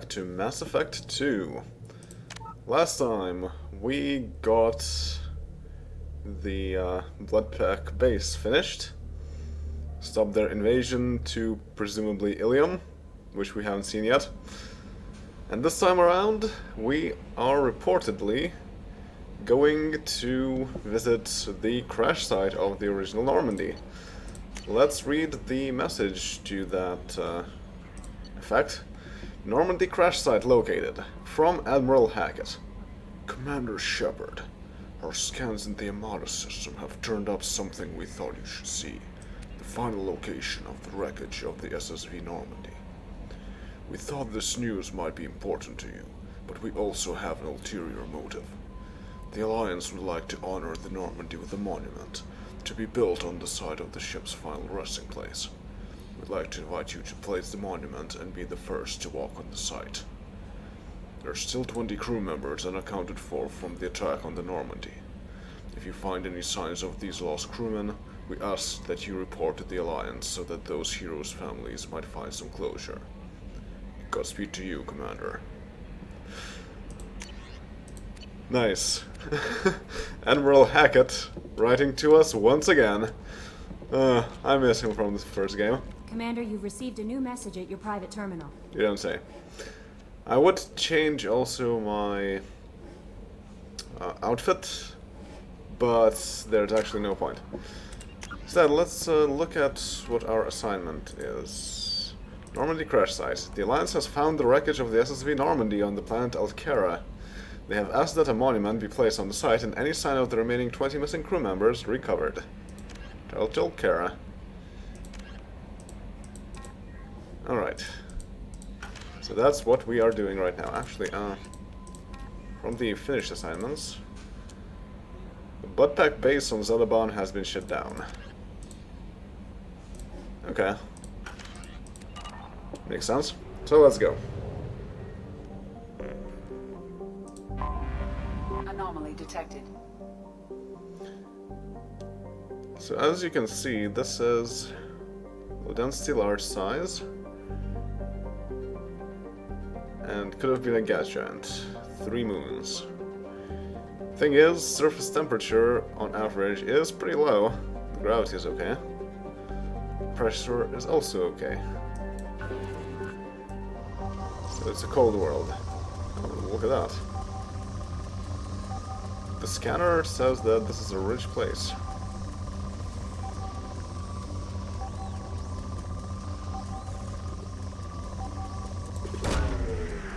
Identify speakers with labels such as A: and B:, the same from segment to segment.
A: back to Mass Effect 2. Last time we got the Bloodpack base finished, stopped their invasion to presumably Ilium, which we haven't seen yet. And this time around we are reportedly going to visit the crash site of the original Normandy. Let's read the message to that effect. Normandy crash site located. From Admiral Hackett. Commander Shepard, our scans in the Armada system have turned up something we thought you should see. The final location of the wreckage of the SSV Normandy. We thought this news might be important to you, but we also have an ulterior motive. The Alliance would like to honor the Normandy with a monument, to be built on the site of the ship's final resting place. We'd like to invite you to place the monument and be the first to walk on the site. There are still 20 crew members unaccounted for from the attack on the Normandy. If you find any signs of these lost crewmen, we ask that you report to the Alliance so that those heroes' families might find some closure. Godspeed to you, Commander. Nice. Admiral Hackett writing to us once again. I miss him from the first game.
B: Commander, you've received a new message at your private terminal.
A: You don't say. I would change also my outfit, but there's actually no point. Instead, let's look at what our assignment is. Normandy crash site. The Alliance has found the wreckage of the SSV Normandy on the planet Alkera. They have asked that a monument be placed on the site and any sign of the remaining 20 missing crew members recovered. Tell Alkera. Alright. So that's what we are doing right now. Actually, from the finished assignments, the Bloodpack base on Zelaban has been shut down. Okay. Makes sense. So let's go.
C: Anomaly detected.
A: So as you can see, this is low density, large size, and could have been a gas giant. 3 moons. Thing is, surface temperature on average is pretty low. The gravity is okay. Pressure is also okay. So it's a cold world. Oh, look at that. The scanner says that this is a rich place.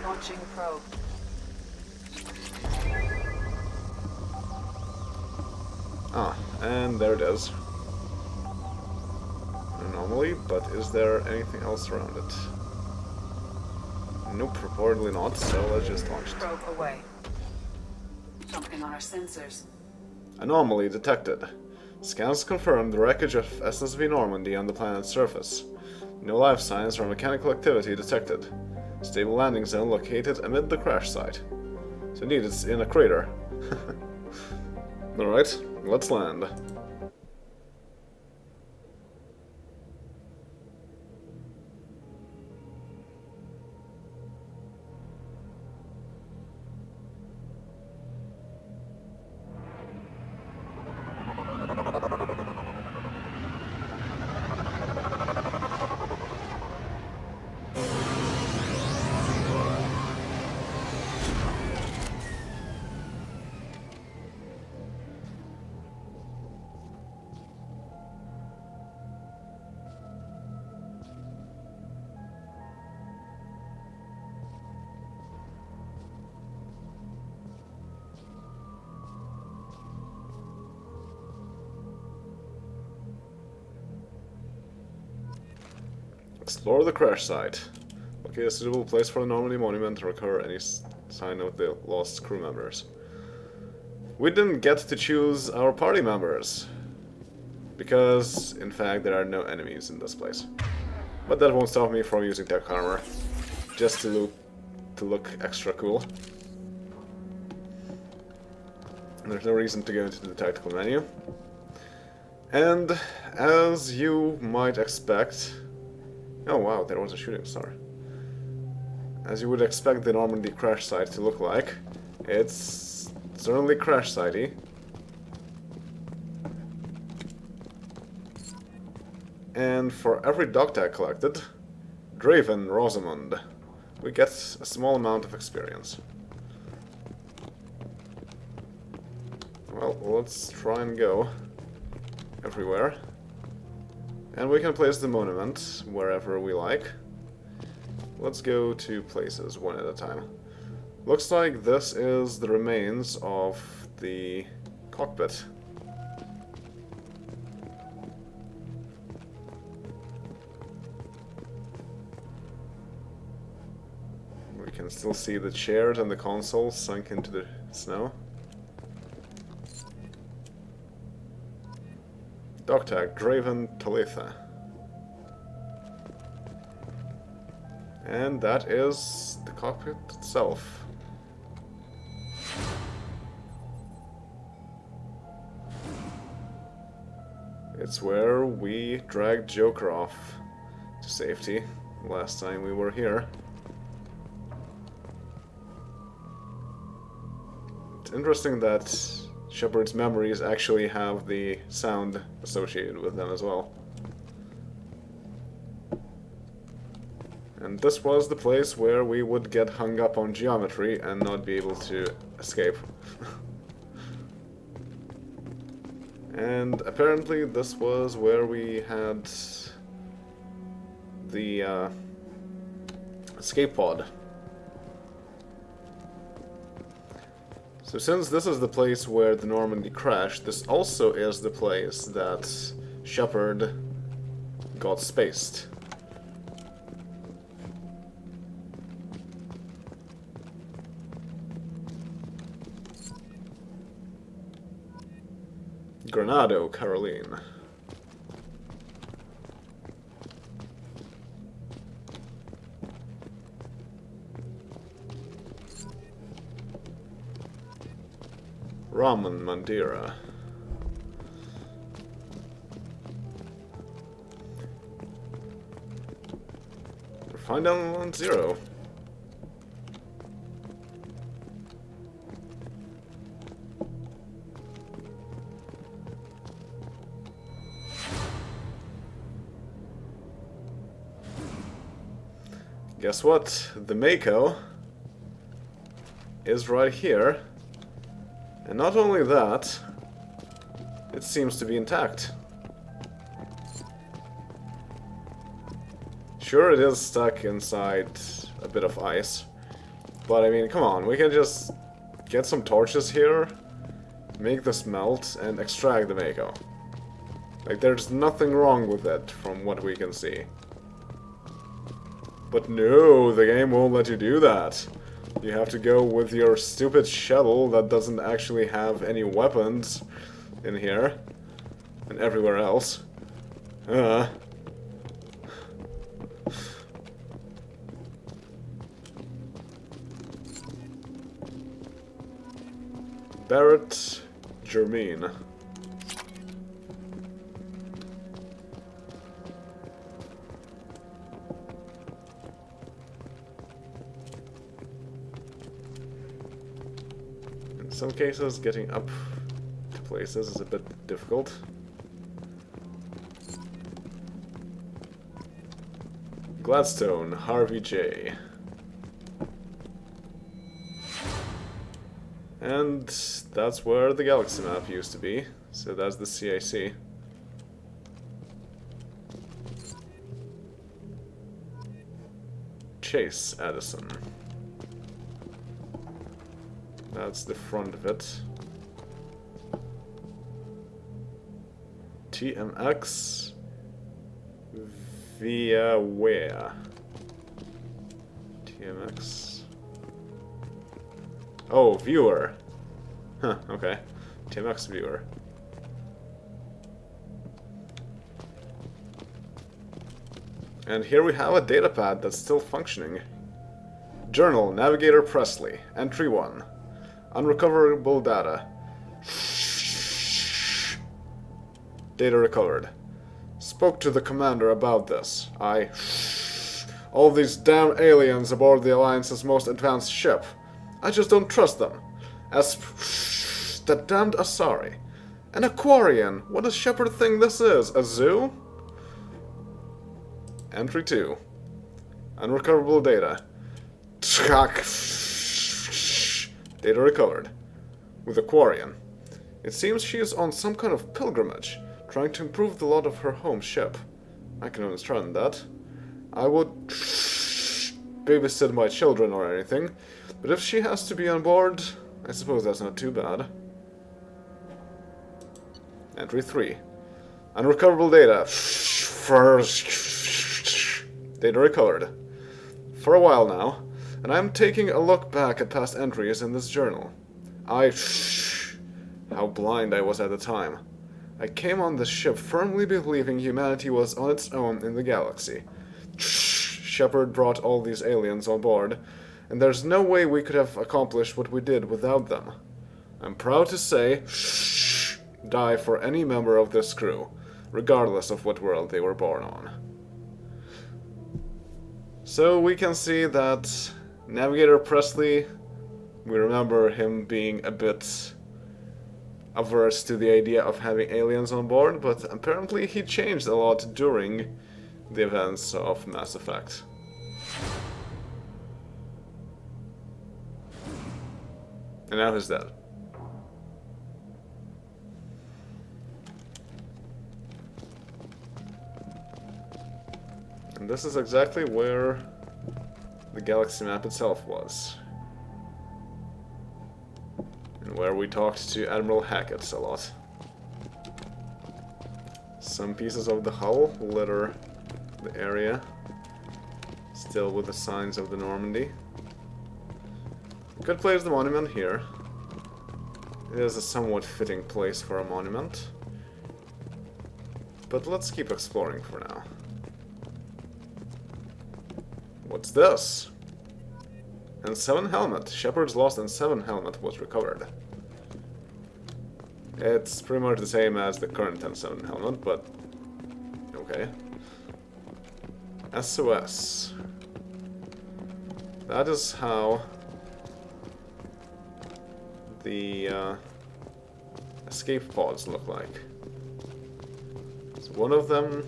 C: Launching probe.
A: Ah, and there it is. Anomaly, but is there anything else around it? Nope, reportedly not, so let's just launch it.
C: Probe away. Something on our sensors.
A: Anomaly detected. Scans confirm the wreckage of SSV Normandy on the planet's surface. No life signs or mechanical activity detected. Stable landing zone located amid the crash site. So indeed, it's in a crater. Alright, let's land. Explore the crash site. Locate a suitable place for the Normandy monument to recover any sign of the lost crew members. We didn't get to choose our party members, because, in fact, there are no enemies in this place. But that won't stop me from using tech armor, just to look extra cool. There's no reason to go into the tactical menu. And, as you might expect... Oh wow, there was a shooting star. as you would expect the Normandy crash site to look like. It's certainly crash site-y. And for every dog tag collected, Draven Rosamund, we get a small amount of experience. Well, let's try and go everywhere. And we can place the monument wherever we like. Let's go to places one at a time. Looks like this is the remains of the cockpit. We can still see the chairs and the console sunk into the snow. Dog tag, Draven Talitha. And that is the cockpit itself. It's where we dragged Joker off to safety last time we were here. It's interesting that Shepard's memories actually have the sound associated with them as well. And this was the place where we would get hung up on geometry and not be able to escape. And apparently this was where we had the escape pod. So since this is the place where the Normandy crashed, this also is the place that Shepard got spaced. Granado, Caroline. Raman, Mandira. Find down on 0. Guess what? The Mako is right here. And not only that, it seems to be intact. Sure, it is stuck inside a bit of ice. But I mean, come on, we can just get some torches here, make this melt, and extract the Mako. Like, there's nothing wrong with it from what we can see. But no, the game won't let you do that. You have to go with your stupid shuttle that doesn't actually have any weapons in here and everywhere else. Barrett Germain. In some cases, getting up to places is a bit difficult. Gladstone, Harvey J. And that's where the galaxy map used to be, so that's the CIC. Chase Addison. That's the front of it. TMX via where? TMX. Oh, viewer. Huh, okay. TMX viewer. And here we have a datapad that's still functioning. Journal, Navigator Presley, Entry 1. Unrecoverable data. Data recovered. Spoke to the commander about this. I All these damn aliens aboard the Alliance's most advanced ship. I just don't trust them. As that damned Asari. An Aquarian! What does Shepard think this is? A zoo? Entry 2. Unrecoverable data. Data recovered. With Aquarian. It seems she is on some kind of pilgrimage, trying to improve the lot of her home ship. I can understand that. I would babysit my children or anything, but if she has to be on board, I suppose that's not too bad. Entry 3. Unrecoverable data. Data recovered. For a while now, and I'm taking a look back at past entries in this journal. How blind I was at the time. I came on this ship firmly believing humanity was on its own in the galaxy. Shepard brought all these aliens on board, and there's no way we could have accomplished what we did without them. I'm proud to say, die for any member of this crew, regardless of what world they were born on. So we can see that Navigator Presley, we remember him being a bit averse to the idea of having aliens on board, but apparently he changed a lot during the events of Mass Effect. And now he's dead. And this is exactly where the galaxy map itself was. And where we talked to Admiral Hackett a lot. Some pieces of the hull litter the area, still with the signs of the Normandy. Could place the monument here. It is a somewhat fitting place for a monument. But let's keep exploring for now. What's this? N7 helmet. Shepard's lost N7 helmet was recovered. It's pretty much the same as the current N7 helmet, but okay. SOS. That is how the escape pods look like. So one of them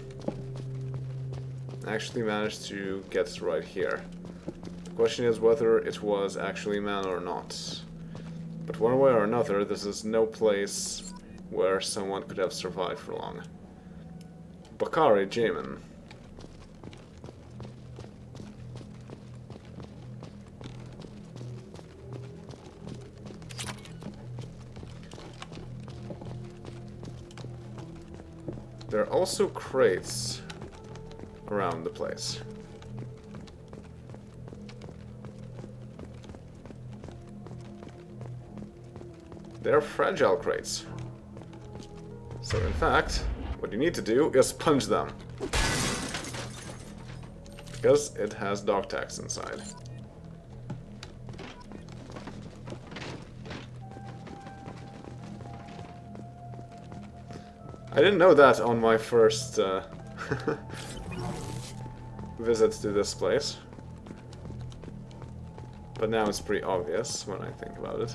A: actually managed to get right here. The question is whether it was actually man or not. But one way or another, this is no place where someone could have survived for long. Bakari Jamin. There are also crates around the place. They're fragile crates. So in fact, what you need to do is punch them. Because it has dog tags inside. I didn't know that on my first visit to this place. But now it's pretty obvious when I think about it.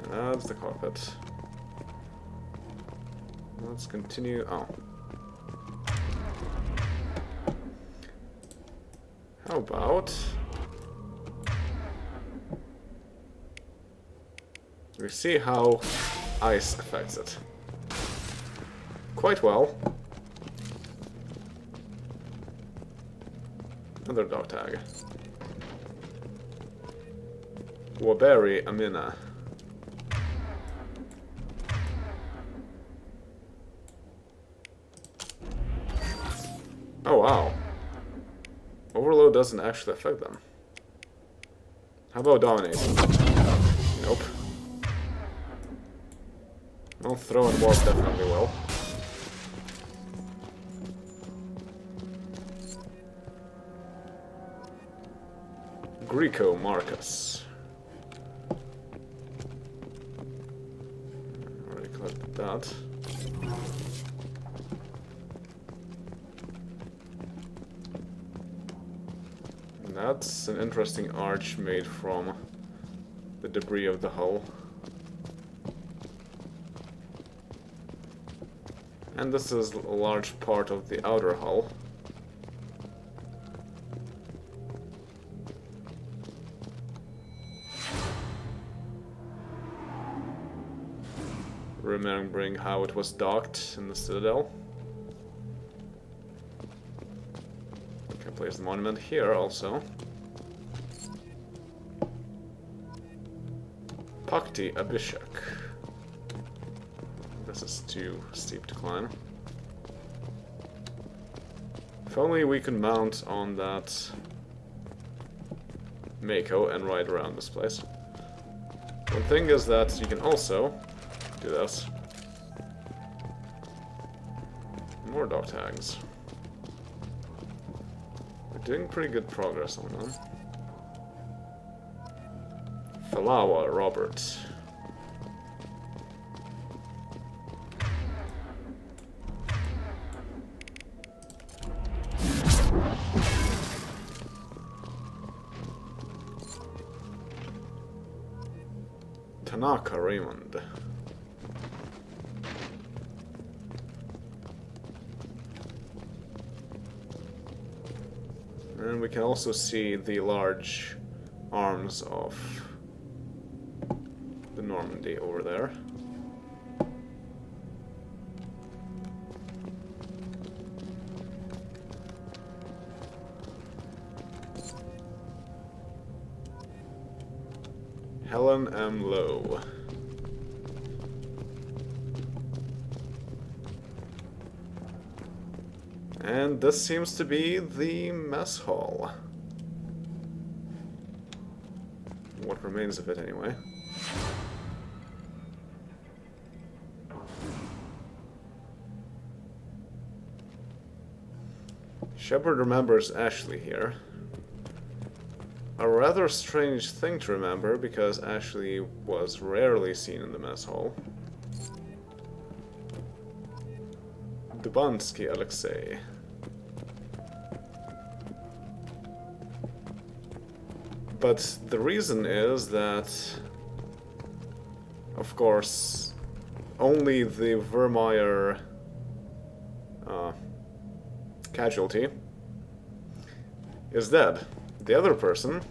A: And that's the cockpit. Let's continue. Oh. How about we see how ice affects it? Quite well. Another dog tag. Waberi Amina. Oh wow. Overload doesn't actually affect them. How about dominate? Nope. Well, throw and warp definitely will. Greco Marcus. Already collected that. That's an interesting arch made from the debris of the hull. And this is a large part of the outer hull. Remembering how it was docked in the Citadel. We can place the monument here also. Pakti Abhishek. This is too steep to climb. If only we could mount on that Mako and ride around this place. One thing is that you can also do this. More dog tags. We're doing pretty good progress on them. Falawa Robert. Tanaka Raymond. And we can also see the large arms of the Normandy over there. Helen M. Lowe. And this seems to be the mess hall. What remains of it, anyway. Shepard remembers Ashley here. A rather strange thing to remember, because Ashley was rarely seen in the mess hall. Dubansky Alexei. But the reason is that, of course, only the Vermeer casualty is dead. The other person,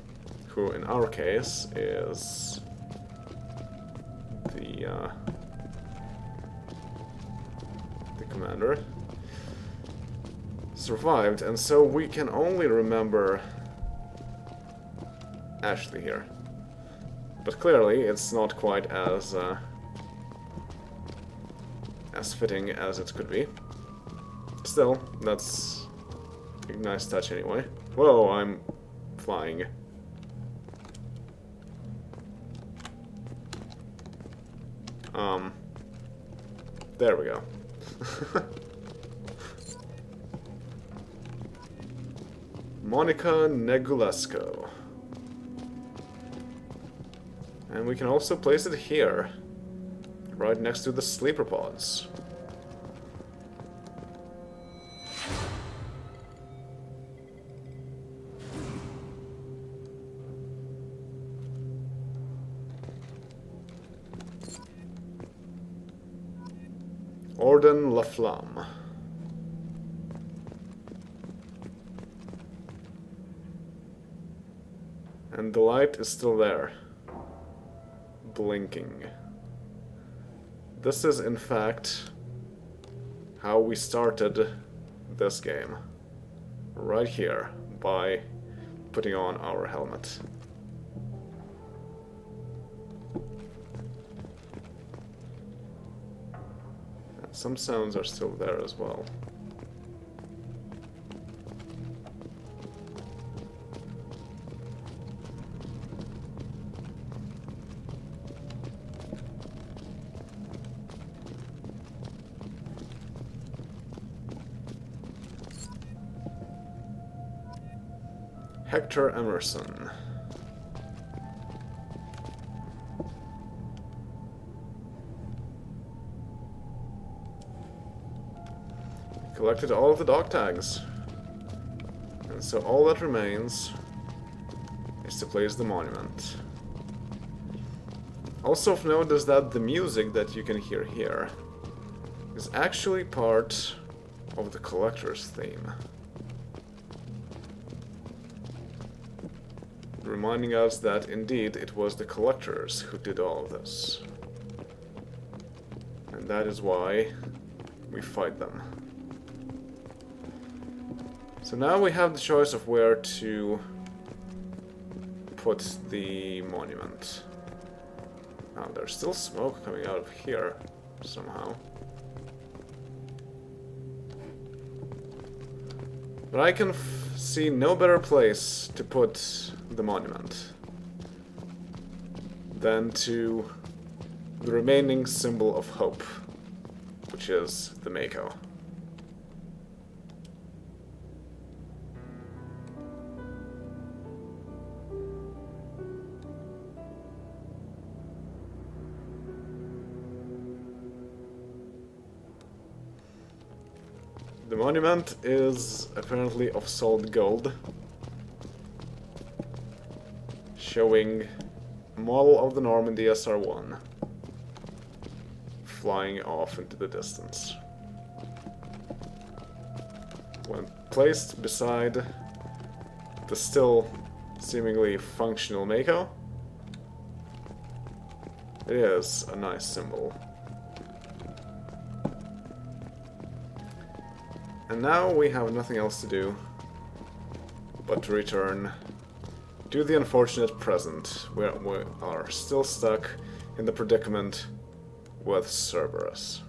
A: who in our case is the commander, survived, and so we can only remember Ashley here. But clearly it's not quite as fitting as it could be. Still, that's a nice touch anyway. Whoa, I'm flying. There we go. Monica Negulesco. And we can also place it here, right next to the sleeper pods. Orden La Flamme. And the light is still there, blinking. This is, in fact, how we started this game. Right here, by putting on our helmet. Some sounds are still there as well. Hector Emerson. Collected all of the dog tags. And so all that remains is to place the monument. Also of note is that the music that you can hear here is actually part of the Collector's theme. Reminding us that indeed it was the Collectors who did all of this. And that is why we fight them. So now we have the choice of where to put the monument. Oh, there's still smoke coming out of here somehow. But I can see no better place to put the monument than to the remaining symbol of hope, which is the Mako. The monument is apparently of solid gold, showing a model of the Normandy SR-1 flying off into the distance. When placed beside the still seemingly functional Mako, it is a nice symbol. And now we have nothing else to do but to return to the unfortunate present, where we are still stuck in the predicament with Cerberus.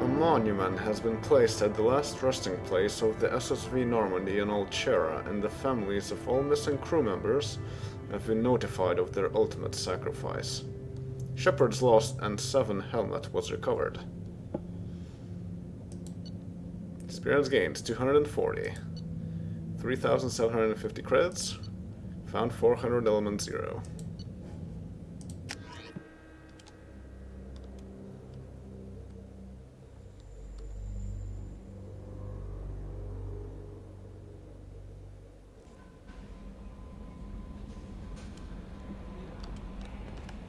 A: A monument has been placed at the last resting place of the SSV Normandy on Old Chera, and the families of all missing crew members have been notified of their ultimate sacrifice. Shepard's lost N7 helmet was recovered. Experience gained 240. 3,750 credits. Found 400 element 0.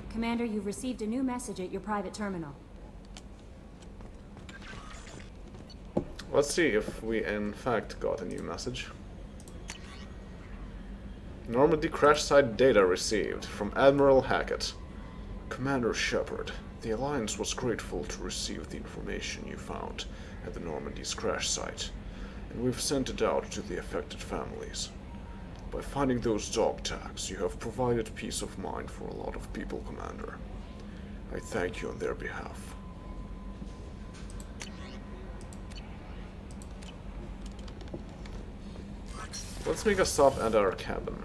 B: Commander, you've received a new message at your private terminal.
A: Let's see if we in fact got a new message. Normandy crash site data received from Admiral Hackett. Commander Shepard, the Alliance was grateful to receive the information you found at the Normandy's crash site, and we've sent it out to the affected families. By finding those dog tags, you have provided peace of mind for a lot of people, Commander. I thank you on their behalf. Let's make a stop at our cabin.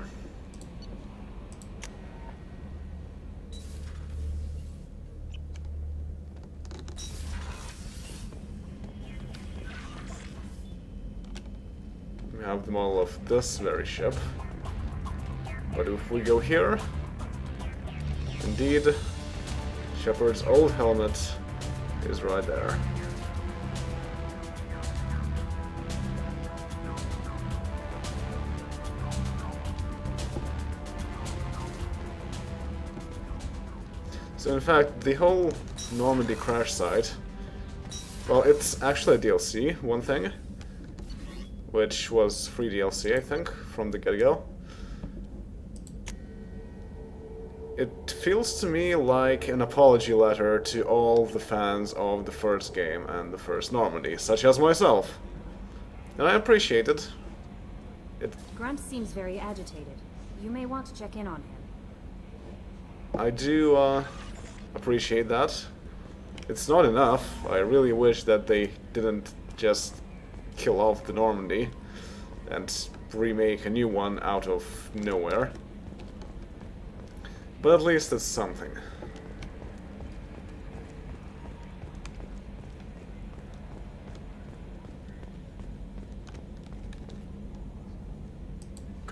A: We have the model of this very ship. But if we go here, indeed, Shepard's old helmet is right there. So in fact, the whole Normandy crash site, well, it's actually a DLC, one thing, which was free DLC, I think, from the get-go. It feels to me like an apology letter to all the fans of the first game and the first Normandy, such as myself. And I appreciate it.
B: Grunt seems very agitated. You may want to check in on him.
A: I do appreciate that. It's not enough. I really wish that they didn't just kill off the Normandy and remake a new one out of nowhere. But at least it's something.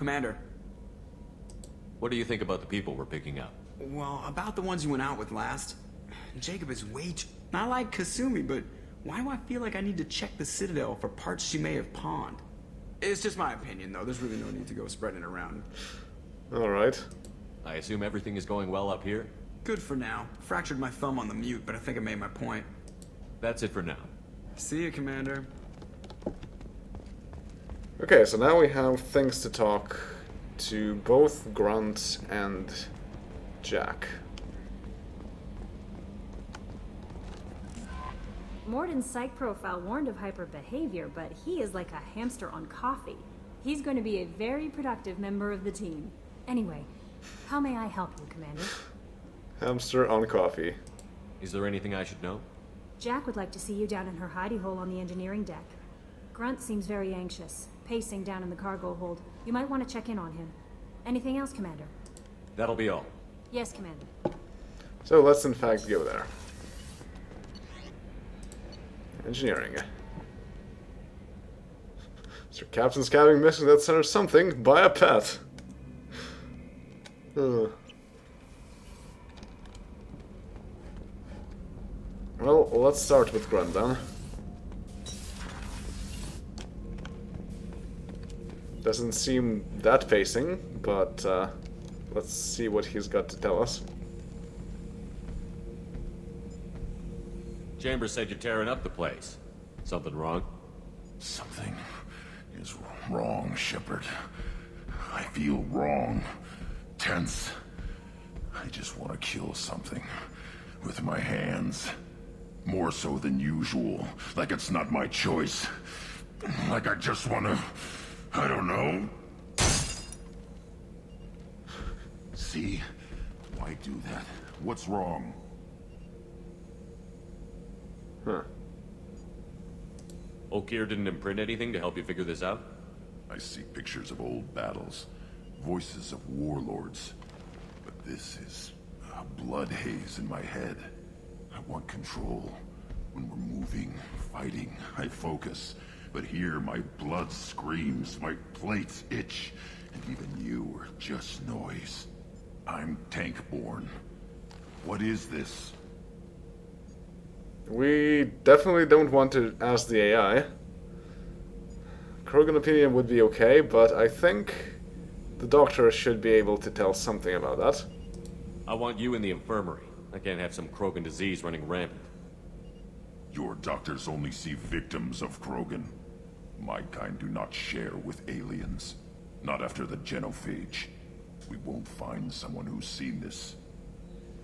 D: Commander.
E: What do you think about the people we're picking up?
D: Well, about the ones you went out with last. Jacob is way too... Not like Kasumi, but why do I feel like I need to check the Citadel for parts she may have pawned? It's just my opinion, though. There's really no need to go spreading it around.
A: Alright.
E: I assume everything is going well up here?
D: Good for now. Fractured my thumb on the mute, but I think I made my point.
E: That's it for now.
D: See you, Commander.
A: Okay, so now we have things to talk to both Grunt and Jack.
B: Morden's psych profile warned of hyper behavior, but he is like a hamster on coffee. He's going to be a very productive member of the team. Anyway, how may I help you, Commander?
A: Hamster on coffee.
E: Is there anything I should know?
B: Jack would like to see you down in her hidey hole on the engineering deck. Grunt seems very anxious, pacing down in the cargo hold. You might want to check in on him. Anything else, Commander?
E: That'll be all.
B: Yes, Commander.
A: So let's in fact go there. Engineering. Sir Captain's cabin message that centers something by a pet. Well, let's start with Grunt then. Doesn't seem that pacing, but let's see what he's got to tell us.
E: Chambers said you're tearing up the place. Something wrong?
F: Something is wrong, Shepard. I feel wrong. Tense. I just want to kill something. With my hands. More so than usual. Like it's not my choice. Like I just want to... I don't know. See? Why do that? What's wrong?
A: Huh.
E: Okier didn't imprint anything to help you figure this out?
F: I see pictures of old battles. Voices of warlords. But this is a blood haze in my head. I want control. When we're moving, fighting, I focus. But here my blood screams, my plates itch, and even you are just noise. I'm tank-born. What is this?
A: We definitely don't want to ask the AI. Krogan opinion would be okay, but I think the doctor should be able to tell something about that.
E: I want you in the infirmary. I can't have some Krogan disease running rampant.
F: Your doctors only see victims of Krogan. My kind do not share with aliens. Not after the genophage. We won't find someone who's seen this.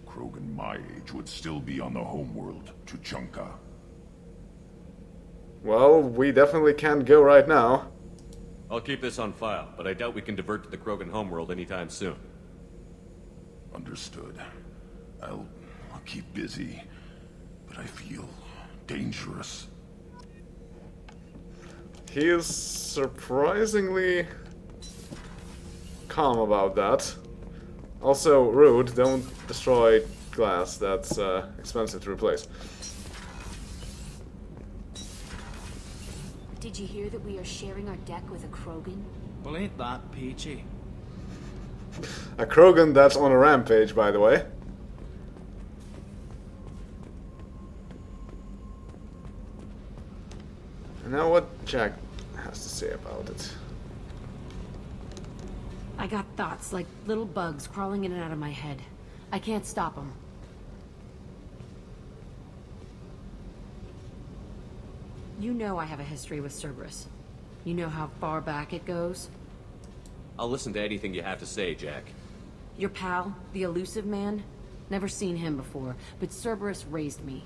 F: Krogan my age would still be on the homeworld, Tuchanka.
A: Well, we definitely can't go right now.
E: I'll keep this on file, but I doubt we can divert to the Krogan homeworld anytime soon.
F: Understood. I'll keep busy, but I feel dangerous.
A: He is surprisingly calm about that. Also, rude, don't destroy glass, that's expensive to replace.
G: Did you hear that we are sharing our deck with a Krogan?
H: Well, ain't that peachy?
A: A Krogan that's on a rampage, by the way. Now what Jack has to say about it.
G: I got thoughts like little bugs crawling in and out of my head. I can't stop them. You know I have a history with Cerberus. You know how far back it goes?
E: I'll listen to anything you have to say, Jack.
G: Your pal, the elusive man? Never seen him before, but Cerberus raised me.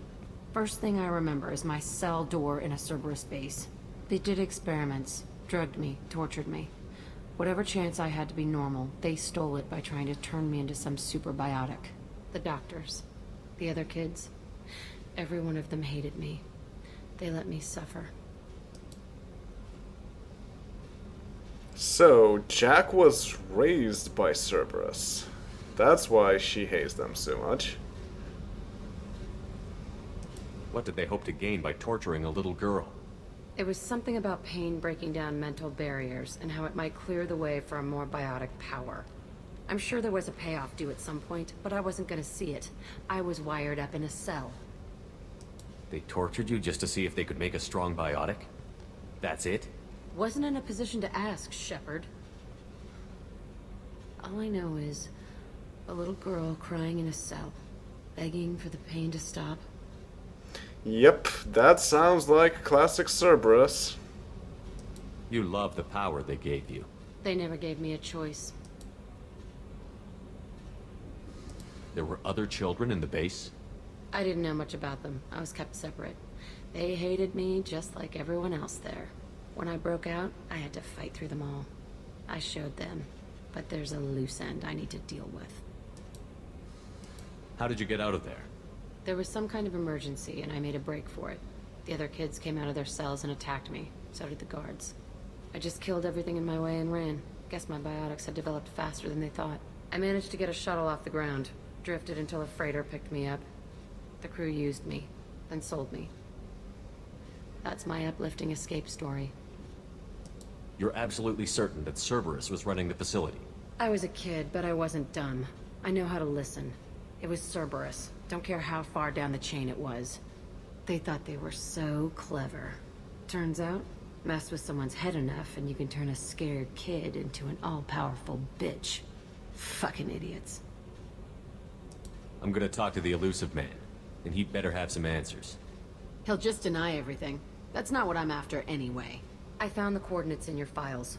G: First thing I remember is my cell door in a Cerberus base. They did experiments, drugged me, tortured me. Whatever chance I had to be normal, they stole it by trying to turn me into some super biotic. The doctors, the other kids, every one of them hated me. They let me suffer.
A: So, Jack was raised by Cerberus. That's why she hates them so much.
E: What did they hope to gain by torturing a little girl?
G: It was something about pain breaking down mental barriers and how it might clear the way for a more biotic power. I'm sure there was a payoff due at some point, but I wasn't gonna see it. I was wired up in a cell.
E: They tortured you just to see if they could make a strong biotic? That's it?
G: Wasn't in a position to ask, Shepard. All I know is a little girl crying in a cell, begging for the pain to stop.
A: Yep, that sounds like classic Cerberus.
E: You love the power they gave you.
G: They never gave me a choice.
E: There were other children in the base?
G: I didn't know much about them. I was kept separate. They hated me just like everyone else there. When I broke out, I had to fight through them all. I showed them, but there's a loose end I need to deal with.
E: How did you get out of there?
G: There was some kind of emergency, and I made a break for it. The other kids came out of their cells and attacked me. So did the guards. I just killed everything in my way and ran. Guess my biotics had developed faster than they thought. I managed to get a shuttle off the ground. Drifted until a freighter picked me up. The crew used me, then sold me. That's my uplifting escape story.
E: You're absolutely certain that Cerberus was running the facility?
G: I was a kid, but I wasn't dumb. I know how to listen. It was Cerberus. Don't care how far down the chain it was. They thought they were so clever. Turns out, mess with someone's head enough and you can turn a scared kid into an all-powerful bitch. Fucking idiots.
E: I'm gonna talk to the elusive man, and he'd better have some answers.
G: He'll just deny everything. That's not what I'm after anyway. I found the coordinates in your files.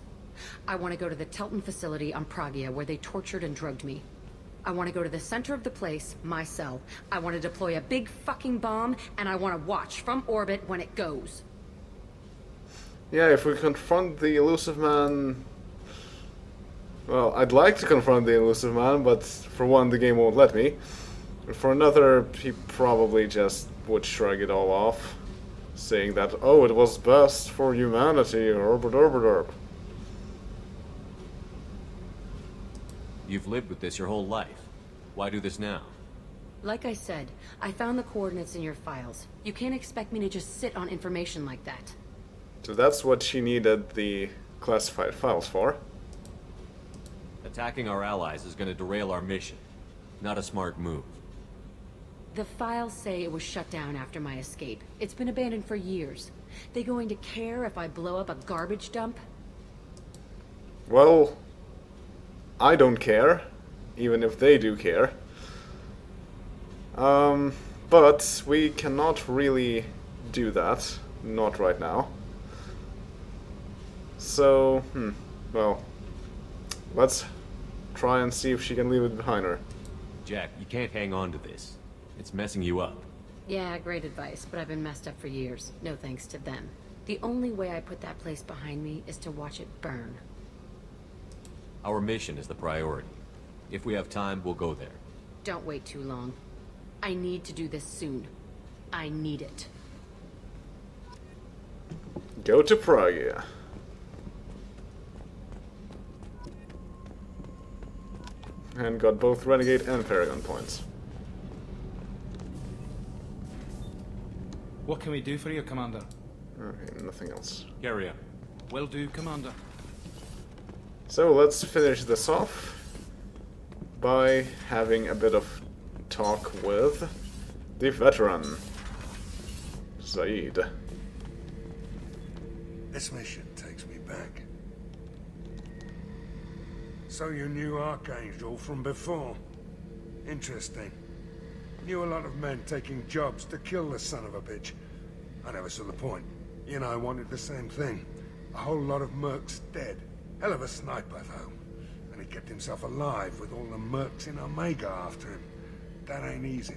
G: I want to go to the Telton facility on Pragia where they tortured and drugged me. I want to go to the center of the place, my cell. I want to deploy a big fucking bomb, and I want to watch from orbit when it goes.
A: Yeah, if we confront the elusive man... Well, I'd like to confront the elusive man, but for one, the game won't let me. For another, he probably just would shrug it all off, saying that, oh, it was best for humanity, herb.
E: You've lived with this your whole life. Why do this now?
G: Like I said, I found the coordinates in your files. You can't expect me to just sit on information like that.
A: So that's what she needed the classified files for.
E: Attacking our allies is gonna derail our mission. Not a smart move.
G: The files say it was shut down after my escape. It's been abandoned for years. They going to care if I blow up a garbage dump?
A: Well, I don't care, even if they do care. But we cannot really do that. Not right now. So, well, let's try and see if she can leave it behind her.
E: Jack, you can't hang on to this. It's messing you up.
G: Yeah, great advice, but I've been messed up for years. No thanks to them. The only way I put that place behind me is to watch it burn.
E: Our mission is the priority. If we have time, we'll go there.
G: Don't wait too long. I need to do this soon. I need it.
A: Go to Prague. And got both Renegade and Paragon points.
H: What can we do for you, Commander?
A: Okay, nothing else.
E: Carry on.
H: Will do, Commander.
A: So let's finish this off by having a bit of talk with the veteran, Zaid.
I: This mission takes me back. So you knew Archangel from before? Interesting. Knew a lot of men taking jobs to kill the son of a bitch. I never saw the point. You know, I wanted the same thing. A whole lot of mercs dead. Hell of a sniper, though. And he kept himself alive with all the mercs in Omega after him. That ain't easy.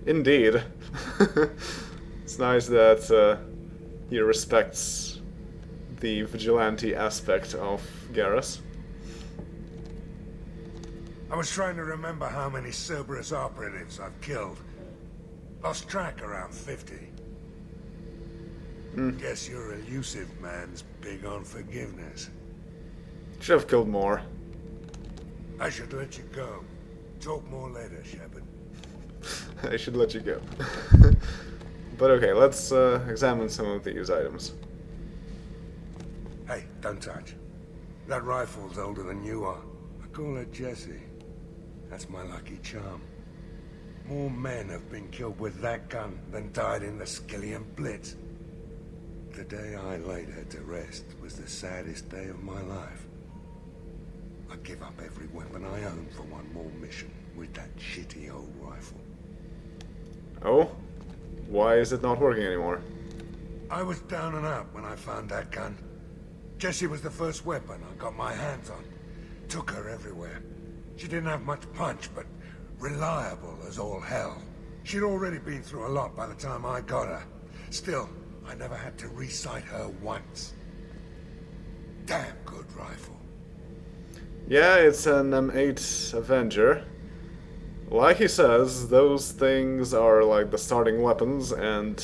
A: Indeed. It's nice that he respects the vigilante aspect of Garrus.
I: I was trying to remember how many Cerberus operatives I've killed. Lost track around 50. Guess your elusive man's big on forgiveness.
A: Should have killed more.
I: I should let you go. Talk more later, Shepard.
A: I should let you go. But okay, let's examine some of these items.
I: Hey, don't touch. That rifle's older than you are. I call her Jessie. That's my lucky charm. More men have been killed with that gun than died in the Skillian Blitz. The day I laid her to rest was the saddest day of my life. I'd give up every weapon I own for one more mission with that shitty old rifle.
A: Oh? Why is it not working anymore?
I: I was down and out when I found that gun. Jessie was the first weapon I got my hands on. Took her everywhere. She didn't have much punch, but reliable as all hell. She'd already been through a lot by the time I got her. Still, I never had to re-sight her once. Damn good rifle.
A: Yeah, it's an M8 Avenger. Like he says, those things are like the starting weapons, and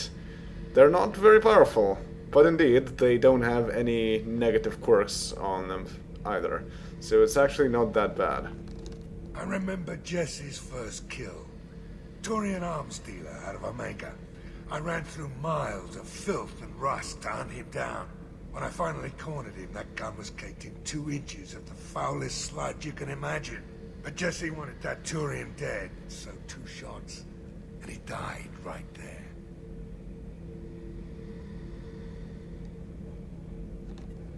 A: they're not very powerful. But indeed, they don't have any negative quirks on them either. So it's actually not that bad.
I: I remember Jessie's first kill. Turian arms dealer out of Omega. I ran through miles of filth and rust to hunt him down. When I finally cornered him, that gun was caked in 2 inches of the foulest sludge you can imagine. But Jessie wanted that Turian dead, so 2 shots, and he died right there.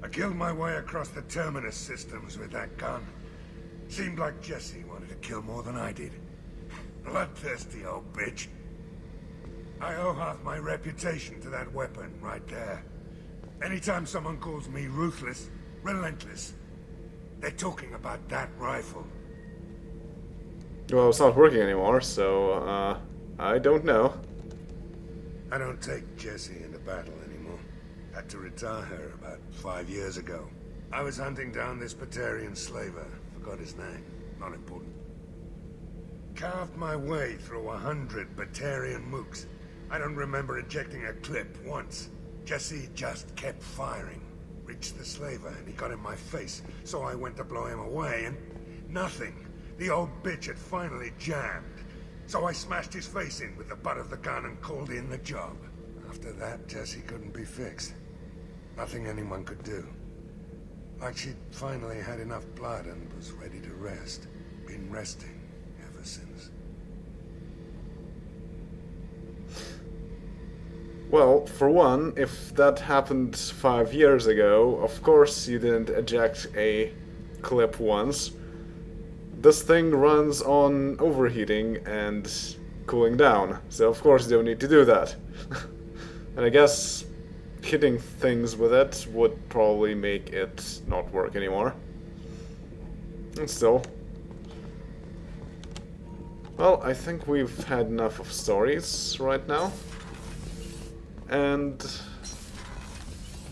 I: I killed my way across the Terminus Systems with that gun. Seemed like Jessie wanted to kill more than I did. Bloodthirsty old bitch. I owe half my reputation to that weapon right there. Anytime someone calls me ruthless, relentless, they're talking about that rifle.
A: Well, it's not working anymore, so, I don't know.
I: I don't take Jessie into battle anymore. Had to retire her about 5 years ago. I was hunting down this Batarian slaver. Forgot his name. Not important. Carved my way through 100 Batarian mooks. I don't remember ejecting a clip once. Jessie just kept firing. Reached the slaver and he got in my face, so I went to blow him away and... nothing. The old bitch had finally jammed. So I smashed his face in with the butt of the gun and called in the job. After that, Jessie couldn't be fixed. Nothing anyone could do. Like she'd finally had enough blood and was ready to rest. Been resting ever since.
A: Well, for one, if that happened 5 years ago, of course you didn't eject a clip once. This thing runs on overheating and cooling down, so of course you don't need to do that. And I guess hitting things with it would probably make it not work anymore. And still. Well, I think we've had enough of stories right now. And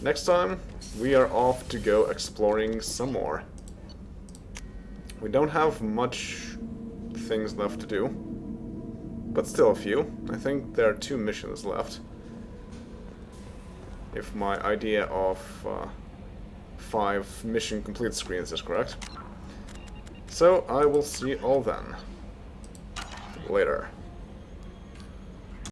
A: next time we are off to go exploring some more. We don't have much things left to do, but still a few. I think there are 2 missions left. If my idea of 5 mission complete screens is correct. So I will see you all then. Later.